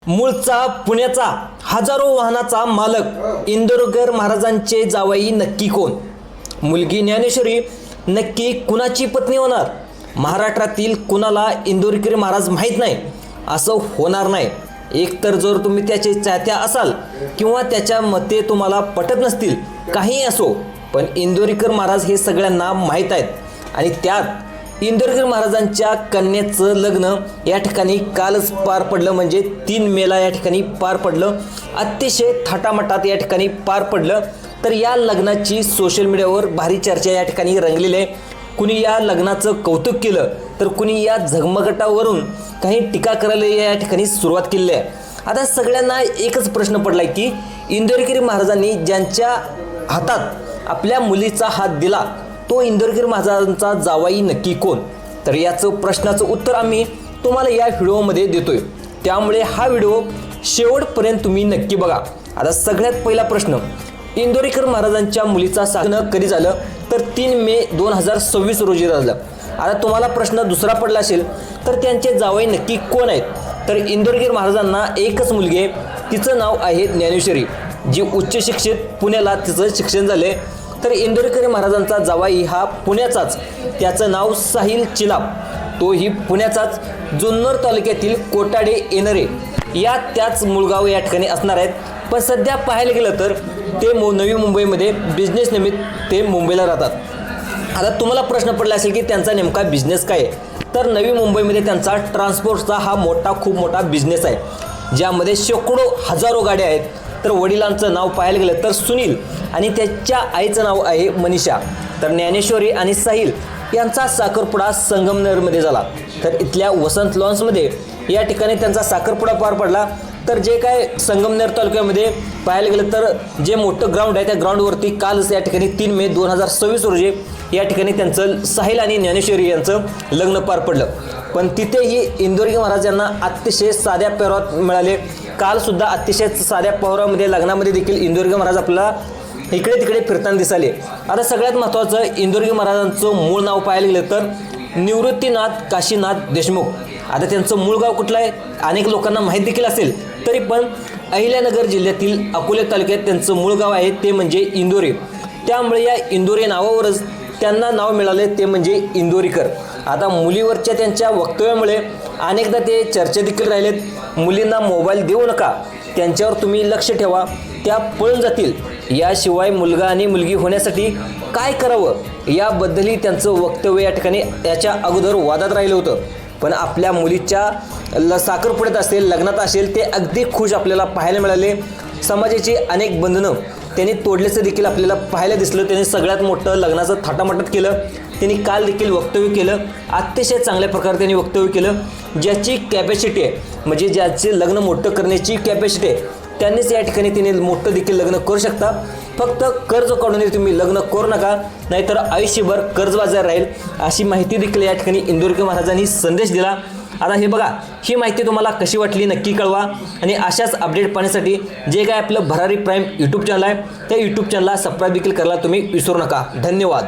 मूळचा पुण्याचा हजारो वाहनाचा मालक इंदोरकर महाराजांचे जावई नक्की कोण? मुलगी ज्ञानेश्वरी नक्की कुणाची पत्नी होणार? महाराष्ट्रातील कुणाला इंदोरकर महाराज माहीत नाही असं होणार नाही. एकतर जर तुम्ही त्याचे चाहत्या असाल किंवा त्याच्या मते तुम्हाला पटत नसतील, काही असो, पण इंदोरकर महाराज हे सगळ्यांना माहीत आहेत. आणि त्यात इंदोरकर महाराजांच्या कन्येचं लग्न या ठिकाणी कालच पार पडलं, म्हणजे 3 मेला या ठिकाणी पार पडलं. अतिशय थाटामाटात या ठिकाणी पार पडलं. तर या लग्नाची सोशल मीडियावर भारी चर्चा या ठिकाणी रंगलेली आहे. कुणी या लग्नाचं कौतुक केलं तर कुणी या झगमगाटावरून काही टीका करायला या ठिकाणी सुरुवात केली आहे. आता सगळ्यांना एकच प्रश्न पडलाय की इंदोरकर महाराजांनी ज्यांच्या हातात आपल्या मुलीचा हात दिला तो इंदोरकर महाराजांचा जावई नक्की कोण? तर याचं प्रश्नाचं उत्तर आम्ही तुम्हाला या व्हिडिओमध्ये देतोय, त्यामुळे हा व्हिडिओ शेवटपर्यंत तुम्ही नक्की बघा. आता सगळ्यात पहिला प्रश्न, इंदोरकर महाराजांच्या मुलीचा लग्न कधी झालं? तर 3 मे 2026 रोजी झालं. आता तुम्हाला प्रश्न दुसरा पडला असेल तर त्यांचे जावई नक्की कोण आहेत? तर इंदोरकर महाराजांना एकच मुलगी आहे, तिचं नाव आहे ज्ञानेश्वरी, जी उच्च शिक्षित पुण्याला तिचं शिक्षण झाले. तर इंदोरकर महाराजांचा जावई हा पुण्याचाच, त्याचं नाव साहिल चिलाप, तोही पुण्याचाच, जुन्नर तालुक्यातील कोटाडे येणारे या त्याच मुळगाव या ठिकाणी असणार आहेत. पण सध्या पाहायला गेलं तर ते नवी मुंबईमध्ये बिझनेस निमित्त ते मुंबईला राहतात. आता तुम्हाला प्रश्न पडला असेल की त्यांचा नेमका बिझनेस काय आहे? तर नवी मुंबईमध्ये त्यांचा ट्रान्सपोर्टचा हा खूप मोठा बिझनेस आहे, ज्यामध्ये शेकडो हजारो गाड्या आहेत. तर वडिलांचं नाव पाहायला गेलं तर सुनील आणि त्याच्या आईचं नाव आहे मनीषा. तर ज्ञानेश्वरी आणि साहिल यांचा साखरपुडा संगमनेरमध्ये झाला. तर इथल्या वसंत लॉन्समध्ये या ठिकाणी त्यांचा साखरपुडा पार पडला. तर जे काय संगमनेर तालुक्यामध्ये पाहायला गेलं तर जे मोठं ग्राउंड आहे त्या ग्राउंडवरती कालच या ठिकाणी 3 मे 2026 रोजी या ठिकाणी त्यांचं साहिल आणि ज्ञानेश्वरी यांचं लग्न पार पडलं. पण तिथेही इंदोरकर महाराज यांना अतिशय साध्या पेहरावात मिळाले. कालसुद्धा अतिशय साध्या पेहरावामध्ये लग्नामध्ये देखील इंदोरकर महाराज आपल्याला इकडे तिकडे फिरताना दिसाले. आता सगळ्यात महत्त्वाचं, इंदोरकर महाराजांचं मूळ नाव पाहायला गेलं तर निवृत्तीनाथ काशीनाथ देशमुख. आता त्यांचं मूळ गाव कुठलं आहे अनेक लोकांना माहीत देखील असेल, तरी पण अहिल्यानगर जिल्ह्यातील अकोले तालुक्यात त्यांचं मूळ गाव आहे, ते म्हणजे इंदोरे. त्यामुळे या इंदोरे नावावरच त्यांना नाव मिळाले, ते म्हणजे इंदोरीकर. आता मुलीवरच्या त्यांच्या वक्तव्यामुळे अनेकदा ते चर्चा देखील राहिलेत. मुलींना मोबाईल देऊ नका, त्यांच्यावर तुम्ही लक्ष ठेवा, त्या पळून जातील. याशिवाय मुलगा आणि मुलगी होण्यासाठी काय करावं याबद्दलही त्यांचं वक्तव्य या ठिकाणी याच्या अगोदर वादात राहिलं होतं. पण आपल्या मुलीच्या साखरपुड्यात असेल, लग्नात असेल, ते अगदी खुश आपल्याला पाहायला मिळाले. समाजाची अनेक बंधनं त्यांनी तोडल्याचं देखील आपल्याला पाहायला दिसलं. त्यांनी सगळ्यात मोठं लग्नाचं थाटामाटात केलं. त्यांनी काल देखील वक्तव्य केलं, अतिशय चांगल्या प्रकारे त्यांनी वक्तव्य केलं. ज्याची कॅपॅसिटी आहे, म्हणजे ज्याचे लग्न मोठं करण्याची कॅपॅसिटी आहे, त्यांनीच या ठिकाणी त्यांनी मोठं देखील लग्न करू शकता. फक्त कर्ज काढून तुम्ही लग्न करू नका, नाहीतर आयुष्यभर कर्जबाजार राहील, अशी माहिती देखील या ठिकाणी इंदोरकर महाराजांनी संदेश दिला. आता हे बघा, ही माहिती तुम्हाला कशी वाटली नक्की कळवा. आणि अशाच अपडेट पाहण्यासाठी जे काय आपलं भरारी प्राईम यूट्यूब चॅनल आहे त्या यूट्यूब चॅनलला सबस्क्राईब देखील करायला तुम्ही विसरू नका. धन्यवाद.